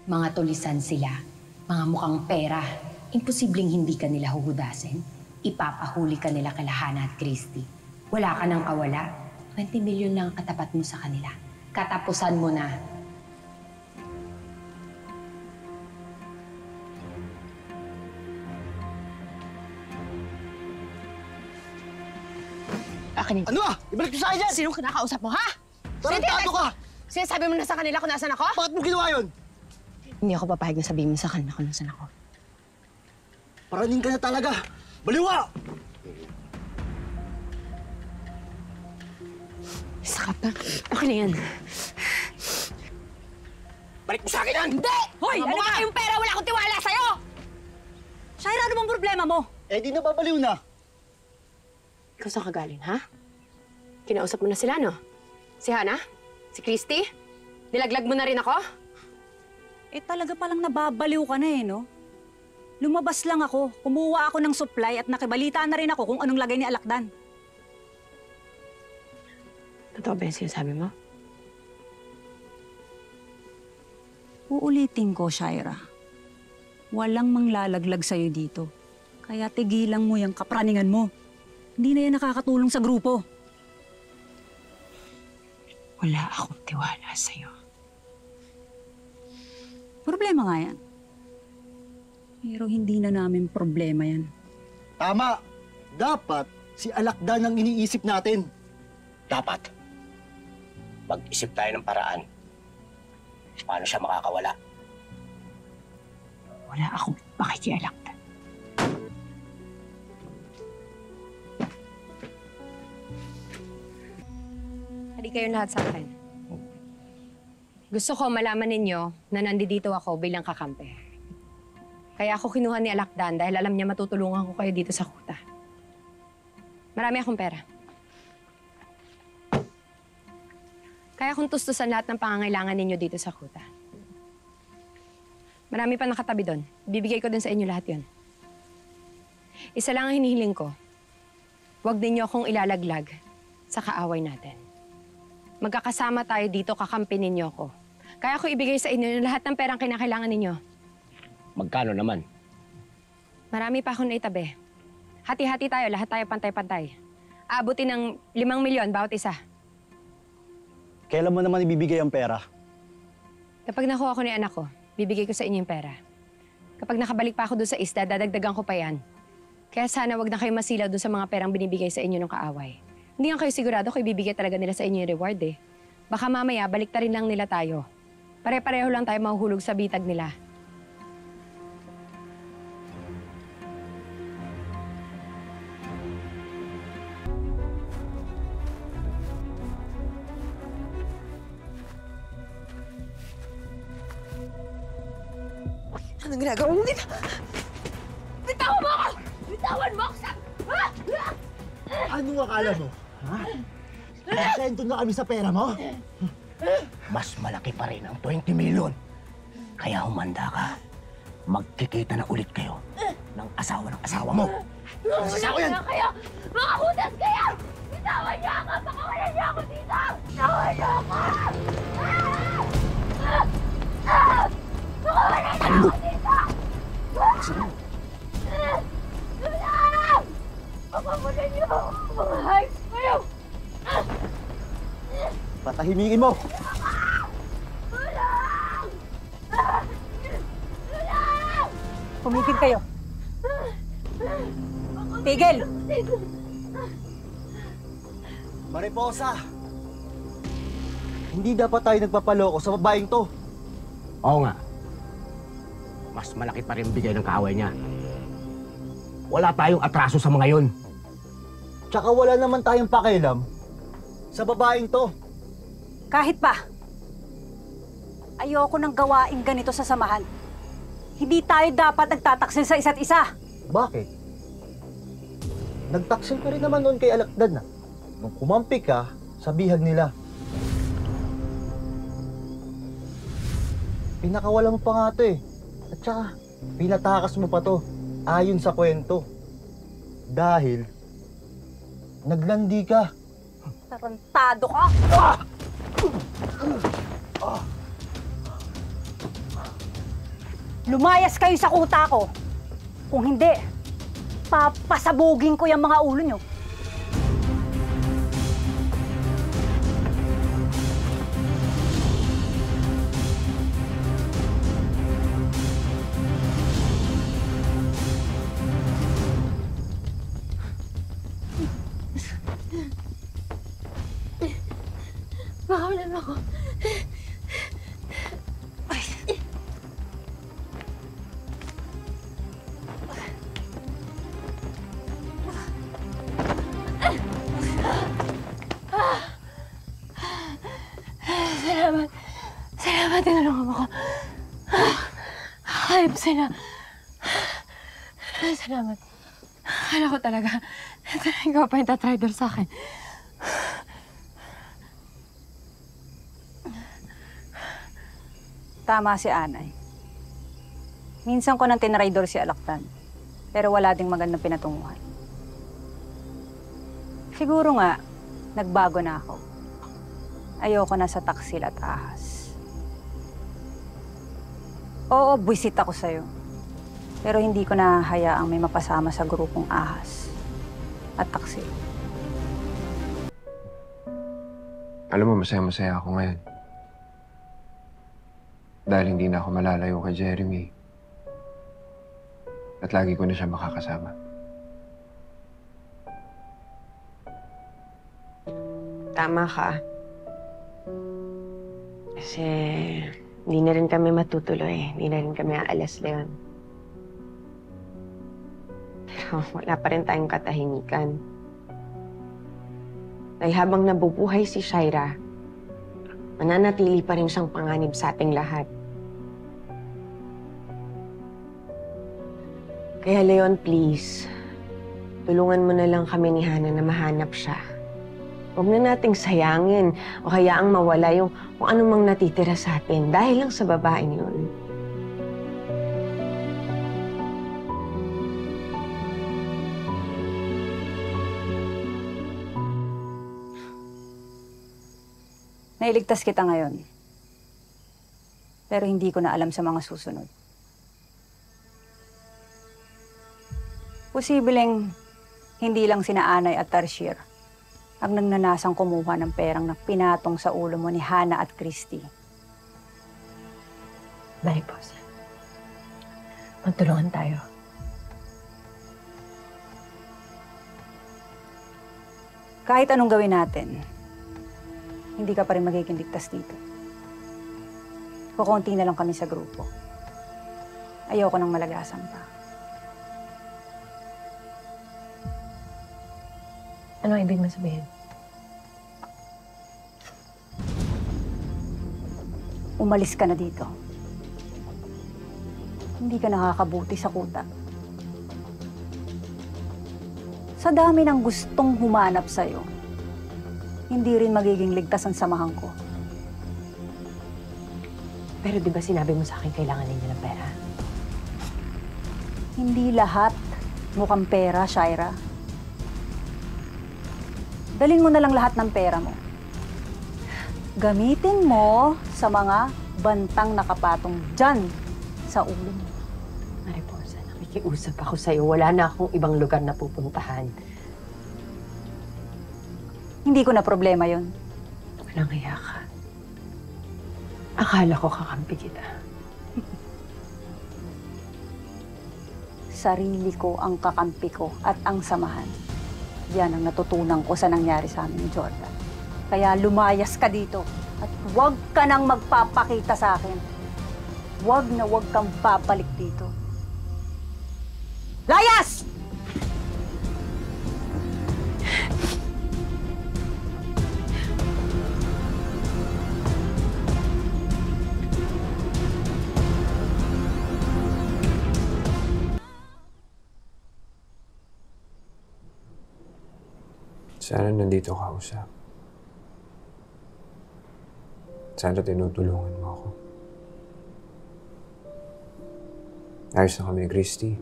Mga tulisan sila, mga mukhang pera. Imposibleng hindi ka nila huhudasin. Ipapahuli ka nila kay Hana at Christy. Wala ka nang kawala. 20 million lang ang katapat mo sa kanila. Katapusan mo na. Akin yun. Ano ba? Ibalik mo sa akin yan! Sinong kinakausap mo, ha? Tarantado ka! Sinasabi mo na sa kanila kung nasan ako? Bakit mo ginawa yun? Hindi ako papayag na sabihin mo sa kanila kung nasan ako. Paraning ka na talaga! Baliwa! Sakap na. Akin na yan. Balik mo sa akin yan! Hindi! Hoy! Ano ba kayong pera? Wala akong tiwala sa'yo! Shaira, ano bang problema mo? Eh, di nababaliw na. Ikaw saan ka galing, ha? Kinausap mo na sila, no? Si Hana? Si Christy? Nilaglag mo na rin ako? Eh talaga palang nababaliw ka na eh, no? Lumabas lang ako, kumuha ako ng supply at nakibalita na rin ako kung anong lagay ni Alakdan. Totoo ba yung sinasabi mo? Uulitin ko, Shaira. Walang manglalaglag sa'yo dito. Kaya tigilan mo yung kapraningan mo. Hindi na yan nakakatulong sa grupo. Wala akong tiwala sa'yo. Problema nga yan. Pero hindi na namin problema yan. Tama! Dapat si Alakdan ang iniisip natin. Dapat. Mag-isip tayo ng paraan. Paano siya makakawala? Wala akong pakikialakdan. Hali kayong lahat sa akin. Gusto ko malaman ninyo na nandito ako bilang kakampi. Kaya ako kinuha ni Alakdan dahil alam niya matutulungan ko kayo dito sa kuta. Marami akong pera. Kaya kung tustusan lahat ng pangangailangan ninyo dito sa kuta. Marami pa nakatabi doon. Bibigay ko din sa inyo lahat yon. Isa lang ang hinihiling ko. Huwag ninyo akong ilalaglag sa kaaway natin. Magkakasama tayo dito, kakampi ninyo ko. Kaya ko ibigay sa inyo lahat ng perang kinakailangan ninyo. Magkano naman? Marami pa akong naitabi. Hati-hati tayo, lahat tayo pantay-pantay. Aabutin ng 5 milyon bawat isa. Kailan mo naman ibibigay ang pera? Kapag nakuha ko ni anak ko, bibigay ko sa inyo yung pera. Kapag nakabalik pa ako doon sa isla, dadagdagan ko pa yan. Kaya sana wag na kayo masilaw doon sa mga perang binibigay sa inyo ng kaaway. Hindi nga kayo sigurado kung ibibigay talaga nila sa inyo yung reward eh. Baka mamaya, baliktarin lang nila tayo. Pare-pareho lang tayo mahuhulog sa bitag nila. Anong ginagawa mo dito? Bitawan mo ako! Bitawan mo ako sa... Anong akala mo? Ha? Sento na kami sa pera mo? Mas malaki pa rin ang 20 million. Kaya humanda ka. Magkikita na ulit kayo ng asawa mo. Sasako yan! Kayo! Mga hudas kayo! Bitawan niyo ako! Pakawalan niyo ako dito! Bitawan niyo ako! Pakawalan niyo ako dito! Tulong! Pakawalan niyo ako! Mga hayop kayo! Patahimikin mo! Tulong! Tulong! Pumigil kayo. Tigil! Mariposa! Hindi dapat tayo nagpapaloko sa babaeng to. Oo nga. Mas malaki pa rin bigay ng kaaway niya. Wala tayong atraso sa mga yon. Tsaka wala naman tayong pakialam sa babaeng to. Kahit pa, ayoko nang gawain ganito sa samahan. Hindi tayo dapat nagtataksil sa isa't isa. Bakit? Nagtaksil ka rin naman noon kay Alakdan na. Nung kumampi ka sa bihag nila. Pinakawala mo pa nga to eh. At saka, pinatakas mo pa to ayon sa kwento. Dahil, naglandi ka. Tarantado ka! lumayas kayo sa kuta ko. Kung hindi, papasabugin ko yung mga ulo nyo. Makawalan mo ako. Salamat. Salamat, tinulungan mo ko. Hayop sila. Salamat. Akala ko talaga, ikaw pa yung tatrider sa akin. Tama si Anay. Minsan ko nang tinraidor si Alaktan, pero wala ding magandang pinatunguhan. Siguro nga, nagbago na ako. Ayoko na sa taksil at ahas. Oo, buwisit ako sa'yo. Pero hindi ko na hayaang may mapasama sa grupong ahas at taksil. Alam mo, masaya-masaya ako ngayon. Dahil hindi na ako malalayo kay Jeremy. At lagi ko na siya makakasama. Tama ka. Kasi hindi na rin kami matutuloy. Hindi na rin kami aalas, Leon. Pero wala pa rin tayong katahimikan. Dahil habang nabubuhay si Shaira, mananatili pa rin siyang panganib sa ating lahat. Kaya Leon, please, tulungan mo na lang kami ni Hana na mahanap siya. Huwag na nating sayangin o hayaang mawala yung kung anumang natitira sa atin dahil lang sa babaeng yun. Nailigtas kita ngayon. Pero hindi ko na alam sa mga susunod. Posibleng hindi lang sina Anay at Tarsier ang nagnanasang kumuha ng perang na pinatong sa ulo mo ni Hana at Christy. Mariposa, magtulungan tayo. Kahit anong gawin natin, hindi ka pa rin magiging ligtas dito. Kukunti na lang kami sa grupo. Ayoko nang malagasan pa. Ano ang ibig mo sabihin? Umalis ka na dito. Hindi ka nakakabuti sa kuta. Sa dami ng gustong humanap sa'yo, hindi rin magiging ligtas ang samahan ko. Pero di ba sinabi mo sa akin kailangan ninyo ng pera? Hindi lahat mukhang pera, Shaira. Dalhin mo na lang lahat ng pera mo. Gamitin mo sa mga bantang nakapatong dyan sa ulo mo. Mariposa, nakikiusap ako sa'yo. Wala na akong ibang lugar na pupuntahan. Hindi ko na problema yon. Walang hiya ka. Akala ko kakampi kita. Sarili ko ang kakampi ko at ang samahan. Yan ang natutunan ko sa nangyari sa amin ni Jordan. Kaya lumayas ka dito at huwag ka nang magpapakita sa akin. Huwag na huwag kang babalik dito. Layas! Sana nandito ka, usap. Sana tinutulungan mo ako. Ayos na kami, Christy.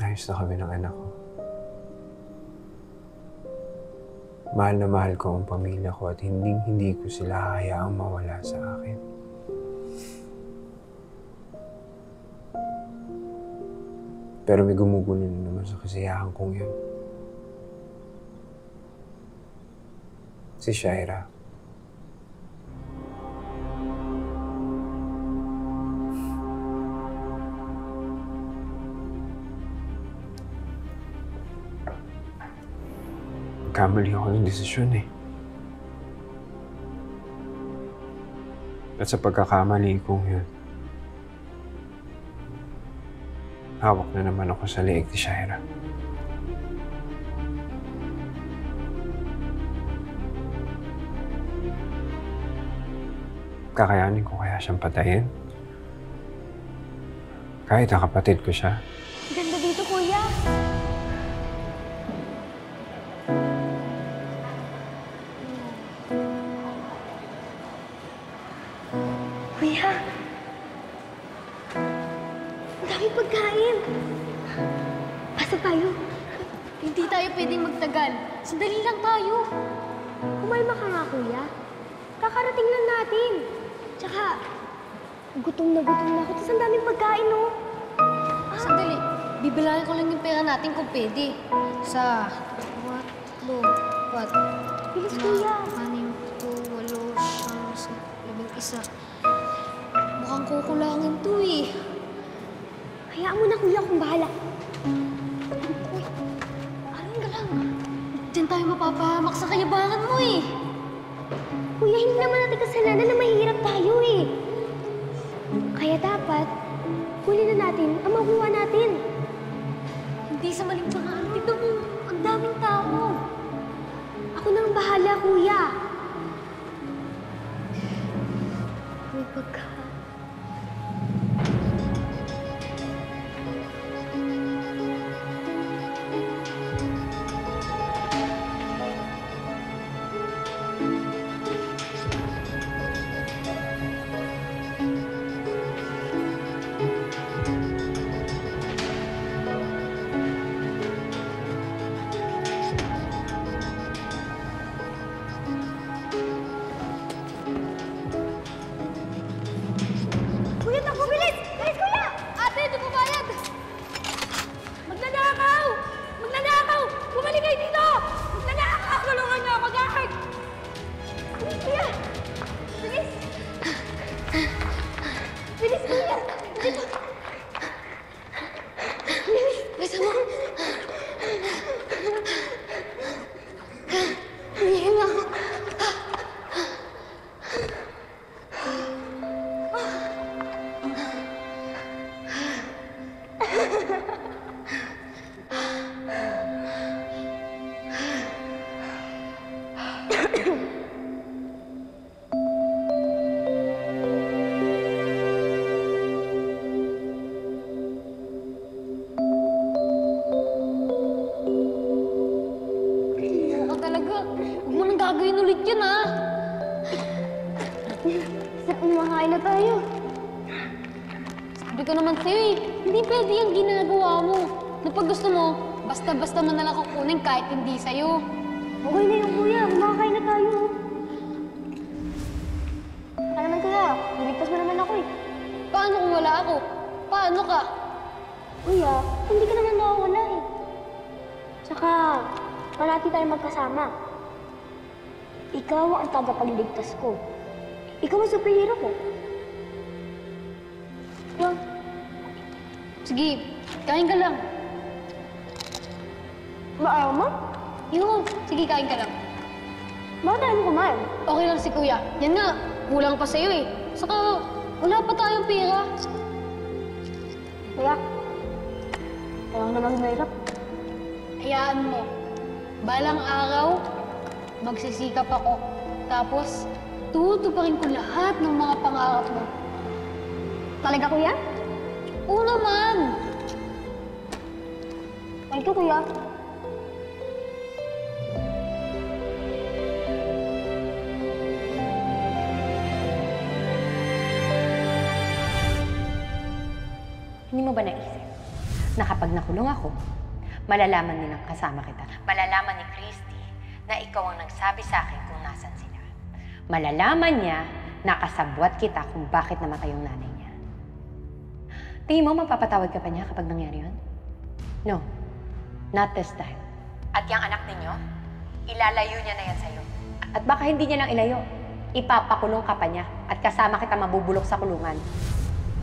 Ayos na kami ng anak ko. Mahal na mahal ko ang pamilya ko at hindi ko sila hayaang mawala sa akin. Pero may gumugulo na naman sa kasiyahan kong yun. Si Shaira. Kamali ako ng desisyon eh. At sa pagkakamali kong yun, hawak na naman ako sa leeg ni Shaira. Kakayanin ko kaya siyang patayin? Kahit ang kapatid ko siya. Ganda dito, kuya. Kuya. Ang daming pagkain. Pasok tayo. Hindi tayo pwedeng magtagal. Sandali lang tayo. Kumalma ka nga, kuya. Kakarating lang natin. Tsaka, gutom na ako. Tapos ang daming pagkain, no? Sandali, bibilangin ko lang yung pera natin kung pwede. Sa 3, 4, Bilis, kuya. 6, 7, 8, 9, 10, 11. Mukhang kukulangin to eh. Hayaan mo na, kuya, kung bahala. Uy, alam ka lang. Diyan tayo mapapahamak sa kayabangan mo eh. Kuya, hindi naman natin kasalanan na mahihirap tayo eh. Kaya dapat, kunin na natin ang makuha natin. Hindi sa maling paraan. Tignan mo, ang daming tao. Ako nang bahala, kuya. May pagka... Kuya, takbo, bilis! Bilis, kuya! Ate, ito bayad! Magnanakaw! Magnanakaw! Bumalik kayo dito! Magnanakaw! Tulungan niyo ako, guard! Bilis, kuya! Bilis! Bilis, kuya! Dito! Bisa mo? Hindi na ako. Ako talaga, huwag mo nang gagawin ulit yun ah. Sa kumakain na tayo. Sabi ko naman sa'yo eh, hindi pwede yung ginagawa mo. Na pag gusto mo, basta-basta mo nalang kukunin kahit hindi sa'yo. Okay na yung kuya. Kumakain na tayo. Ano naman kuya? Niligtas mo naman ako eh. Paano kung wala ako? Paano ka? Kuya, hindi ka naman mawawala eh. Tsaka, parati tayo magkasama. Ikaw ang tagapagligtas ko. Ikaw ang superhero ko. Well, Sige, kain ka lang. maayaw mo? Yun, sige kain ka lang. Bakit tayo mo kumain? Okay lang si kuya. Yan nga, kulang pa sa'yo eh. Saka, wala pa tayong pera. Kuya, ayaw naman mahirap. Hayaan mo. Balang araw, magsisikap ako. Tapos, tutuparin ko lahat ng mga pangarap mo. Talaga, kuya? Oo naman! Thank you, kuya. Hindi mo ba naisip na kapag nakulong ako, malalaman din ng kasama kita, malalaman ni Christy na ikaw ang nagsabi sa akin kung nasan sila. Malalaman niya na kasabwat kita kung bakit namatay yung nanay niya. Tingin mo mapapatawad ka pa niya kapag nangyari yun? No, not this time. At yung anak ninyo, ilalayo niya na yan sa'yo. At baka hindi niya lang ilayo. Ipapakulong ka pa niya at kasama kita mabubulok sa kulungan.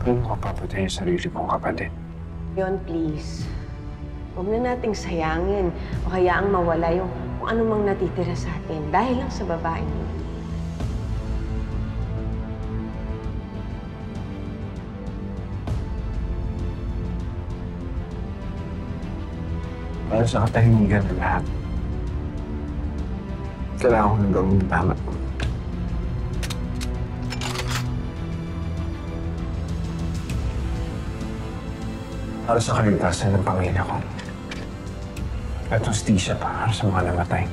Paano ko papatay yung sarili kong kapatid? Yon, please. Huwag na nating sayangin o hayaang mawala yung kung anumang natitira sa atin dahil lang sa babaeng mo. Para sa katahimikan ng lahat. Kailangan ko nang gawin yung tama. Para sa kaligtasan ng pamilya ko. At hustisya para sa mga namatay.